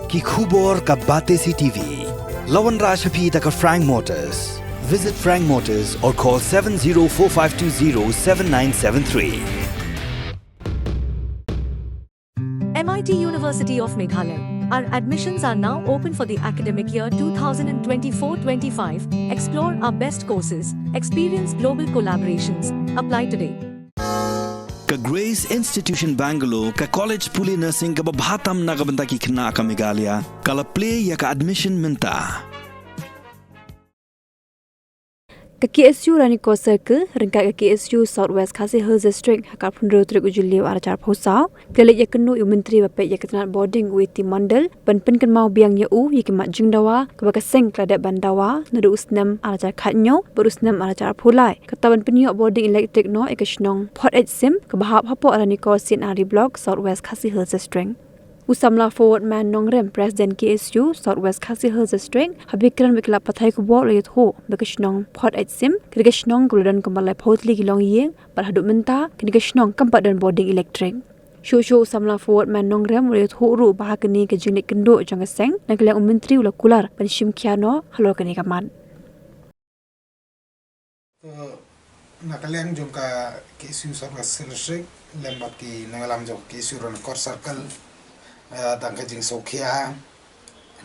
ki khubor ka bate si TV. Lawan Rashaphi taka Frank Motors. Visit Frank Motors or call 7045207973. MIT University of Meghalaya. Our admissions are now open for the academic year 2024-25. Explore our best courses, experience global collaborations. Apply today. Ka Grace Institution Bangalore ka College Puli Nursing ka babhatam na kabanta ki kina ka Meghalaya kala play ya ka admission minta. Ka KSU rani ko circle rengka ka KSU Southwest Khasi Hills District hakar phunro trek ujuli aracar phosau pele yaknu Myntri bape yakatna Bording with Mandal ban Pynkynmaw biang ya u yikimat jingdawa ka bakaseng klada bandawa nadu usnam aracar khatnyo berusnam aracar phulai kataban Pynïoh Bording electric no ekashnong Photeitsim ka bahap hapo rani ko sin ari block Southwest Khasi Hills District. Usamla forward man nongrem President KSU Southwest Khasi Hills District habikran bikla pathai ko bol layat ho bekashnong Photeitsim krigashnong guludan kambalai photli kilong yeng parhadu minta krigashnong kampadan Bording electric. Shosho usamla forward man nongrem layat ho ru bahakani ke jinglik kendo jangaseng nagla Myntri ula kular panshim kiano halor kani kaman. Nakaleng jongka KSU Southwest Hills District lembat ki nangalam jong KSU ron kor circle tangka jing Sorkar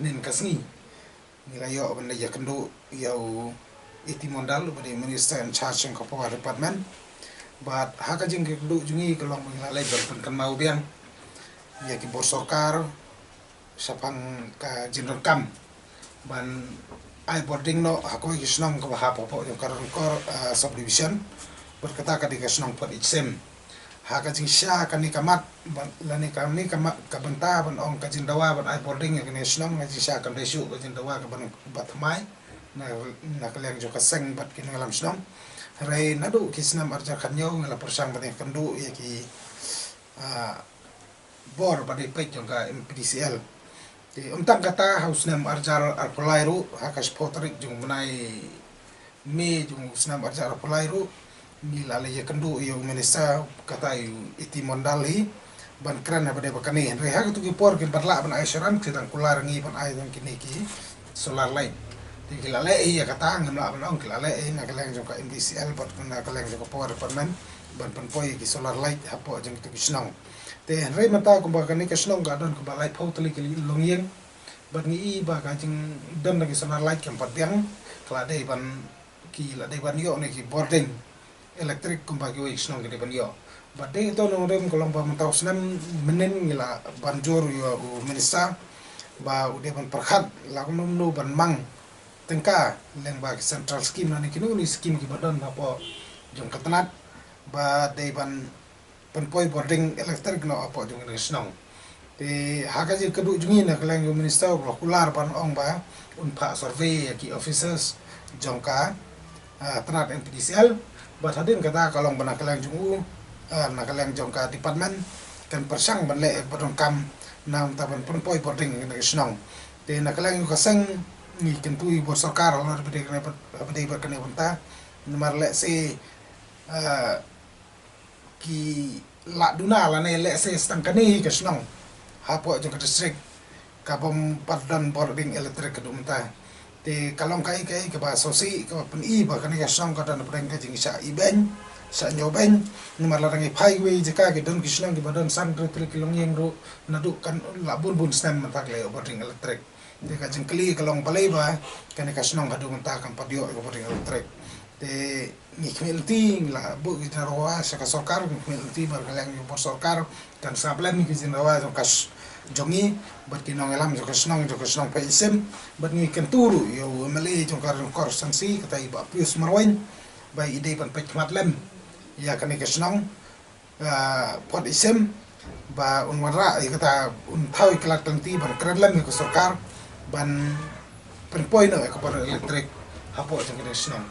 nin kasni nirayo benda ya kendo yau iti mondal bade minister in charge ng kapwa department but haka jing kendo jungi kalong mengalai Pynkynmaw biang ya ki bor Sorkar sapang ka general kam ban ai Bording no hako isnong ka bahapa po yung karon kor subdivision berkata ka di kasnong Photeitsim haka jing sya kani kamat lani kami kamat kabanta ban ong ka jindawa ban ai Bording ya kani snong na sya kan resu ka jindawa ka ban batmai na kaleng jo kaseng bat kin ngalam snong rai nadu kisnam arja khanyo ngala persang ban kandu ya ki bor ban ipet jong ka MPDCL ti umtang kata hausnam arjar arpolairu haka spotrik jong banai me jong snam arjar arpolairu nila le kendu yo menesa kata iti mondali ban kran apa de bakani reha tu ki por ki barla ban aisaran sedang kular ngi ban ai kini ki solar light ti kila le ya kata ngamla ban ong kila le na kaleng jong ka MDCL bat na kaleng jong power department ban panpoi ki solar light hapo jong tu kisnong te re mata ko bakani kisnong ga don ko balai photli ki longyeng ban ngi ba ka jing don lagi solar light kam patiang kala de ban ki la de ban yo ne ki Bording elektrik kumpaki wix nong gede Pynïoh. Bade itu nong dem kolong ba mentau senam menen ngila banjur yo minista ba ude ban perkhat la nong no ban mang tengka leng ba central scheme nani kinu ni scheme ki badan apa jong katanat ba de ban penpoi Bording elektrik no apa jong ni snong. Te hakaji kedu jungi na keleng yo minista kular ban ong ba unpa survey ki officers jongka tanat MPDCL bat hadin kata kalong banakaleng jungu nakaleng jongka department kan persang banle bodong kam nam taban penpoi Bording ngi snong te nakaleng kaseng ni kentui bor Sorkar lor bede berkene benta nomor le se ki la duna la ne le se stangkani ke snong hapo jongka district kabom padan Bording elektrik kedumta te kalong kai ke ba sosi ke Pynïoh ba kan ya song ka dan preng ka jing sa iben sa nyoben ni malarang highway jeka ke don kislang di badan san 3 kilong yeng ro nadu kan labun bun stem matak le Bording elektrik te ka jing kli kalong palai ba kan ka snong hadu menta kan Pynïoh ke Bording elektrik te ni kmelti la bu kita roa sa ka Sorkar kmelti bar kaleng yo Sorkar kan sablan ni kizin roa kas jongi bat kinong elam jo kasnong Photeitsim bat ngi kenturu yo mali jong kor sansi kata iba pius marwain bai ide pan pek matlem ya kan kasnong Photeitsim ba unwara kata un thau kelak tenti ban kredlem ko Sorkar ban penpoi no ko elektrik hapo jong kasnong